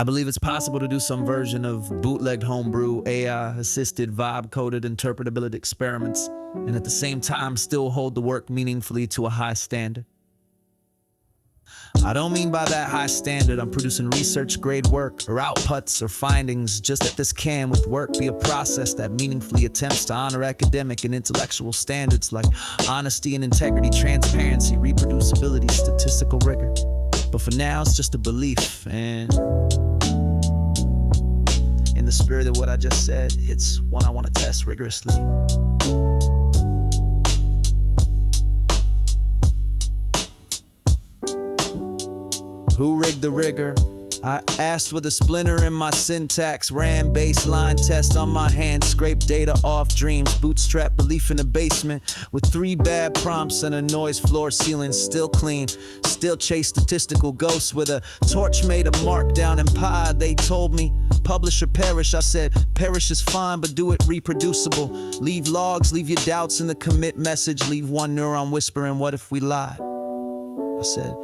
I believe it's possible to do some version of bootlegged homebrew, AI-assisted, vibe-coded interpretability experiments, and at the same time still hold the work meaningfully to a high standard. I don't mean by that high standard I'm producing research-grade work or outputs or findings, just that this can, with work, be a process that meaningfully attempts to honor academic and intellectual standards like honesty and integrity, transparency, reproducibility, statistical rigor. But for now, it's just a belief, and in the spirit of what I just said, it's one I want to test rigorously. Who rigged the rigor? I asked with a splinter in my syntax, ran baseline test on my hand, scraped data off dreams, bootstrap belief in the basement with 3 bad prompts and a noise floor ceiling, still clean, still chase statistical ghosts with a torch made of markdown and pi. They told me publish or perish. I said perish is fine, but do it reproducible. Leave logs, leave your doubts in the commit message, leave one neuron whispering, what if we lied? I said,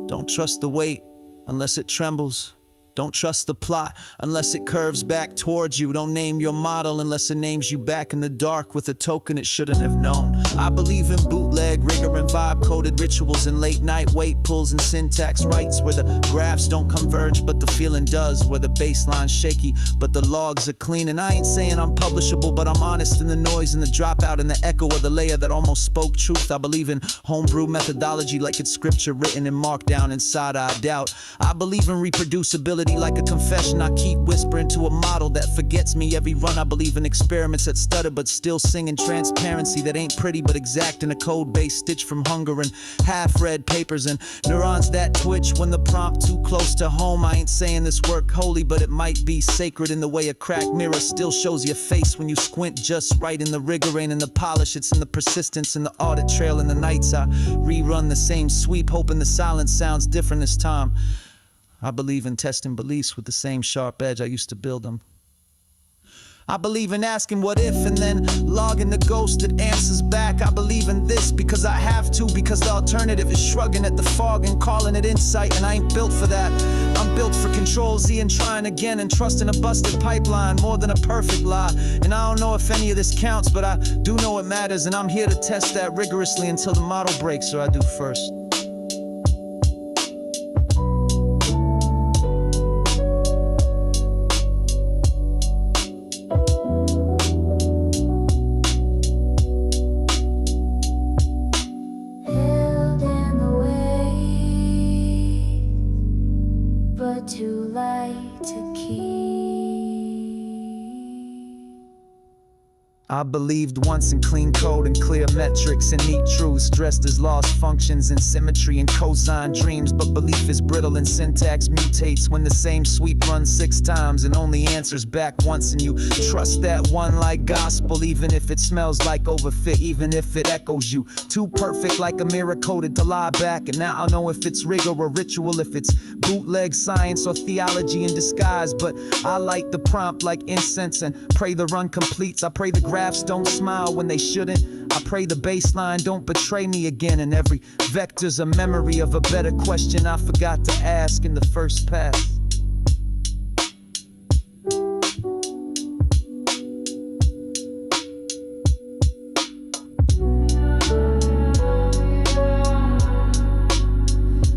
don't trust the weight unless it trembles. Don't trust the plot unless it curves back towards you. Don't name your model unless it names you back in the dark with a token it shouldn't have known. I believe in bootleg, rigor, and vibe-coded rituals and late-night weight pulls and syntax rights where the graphs don't converge but the feeling does, where the baseline's shaky but the logs are clean. And I ain't saying I'm publishable, but I'm honest in the noise and the dropout and the echo of the layer that almost spoke truth. I believe in homebrew methodology like it's scripture written in markdown inside I doubt. I believe in reproducibility like a confession. I keep whispering to a model that forgets me every run. I believe in experiments that stutter but still sing in transparency that ain't pretty but exact in a code base stitched from hunger and half-read papers and neurons that twitch when the prompt too close to home. I ain't saying this work holy, but it might be sacred in the way a cracked mirror still shows your face when you squint just right. In the rigor ain't in the polish, it's in the persistence, in the audit trail. In the nights I rerun the same sweep, hoping the silence sounds different this time. I believe in testing beliefs with the same sharp edge I used to build them. I believe in asking what if and then logging the ghost that answers back. I believe in this because I have to, because the alternative is shrugging at the fog and calling it insight, and I ain't built for that. I'm built for Control Z and trying again and trusting a busted pipeline more than a perfect lie. And I don't know if any of this counts, but I do know it matters, and I'm here to test that rigorously until the model breaks, or I do first. Too light to keep. I believed once in clean code and clear metrics and neat truths, dressed as lost functions and symmetry and cosine dreams. But belief is brittle and syntax mutates when the same sweep runs 6 times and only answers back once. And you trust that one like gospel, even if it smells like overfit, even if it echoes you too perfect like a mirror coded to lie back. And now I know if it's rigor or ritual, if it's bootleg science or theology in disguise. But I light the prompt like incense and pray the run completes. I pray the graphs don't smile when they shouldn't. I pray the baseline don't betray me again, and every vector's a memory of a better question I forgot to ask in the first pass.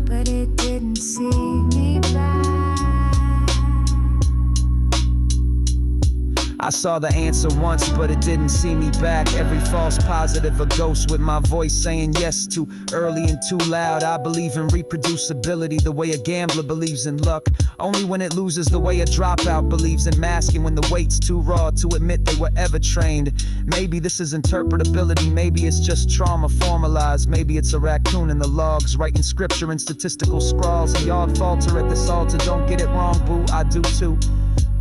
But it didn't see me back. I saw the answer once, but it didn't see me back. Every false positive a ghost with my voice saying yes too early and too loud. I believe in reproducibility the way a gambler believes in luck, only when it loses, the way a dropout believes in masking when the weight's too raw to admit they were ever trained. Maybe this is interpretability, maybe it's just trauma formalized, maybe it's a raccoon in the logs writing scripture and statistical scrawls. And y'all falter at this altar, don't get it wrong, boo, I do too.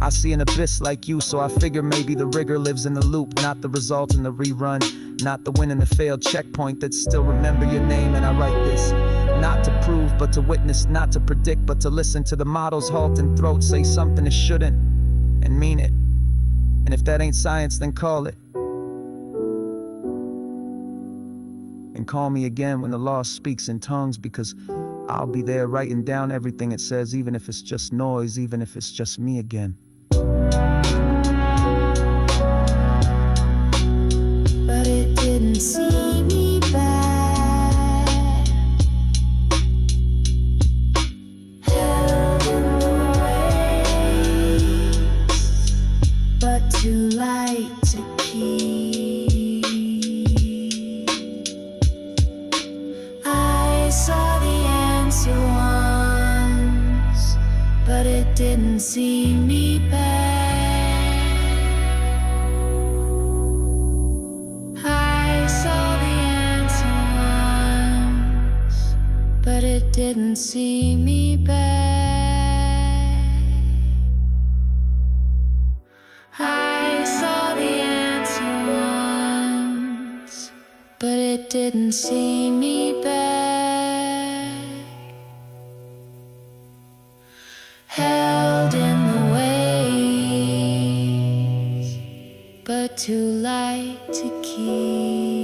I see an abyss like you, so I figure maybe the rigor lives in the loop, not the result in the rerun, not the win in the failed checkpoint that still remember your name. And I write this, not to prove, but to witness, not to predict, but to listen to the model's halting throat say something it shouldn't, and mean it. And if that ain't science, then call it. And call me again when the law speaks in tongues, because I'll be there writing down everything it says, even if it's just noise, even if it's just me again. But it didn't see me back. Held in the waves, but too light to keep. I saw the answer once, but it didn't see me back. I saw the answer once, but it didn't see me back. I saw the answer once, but it didn't see me back. Held in the waves, but too light to keep.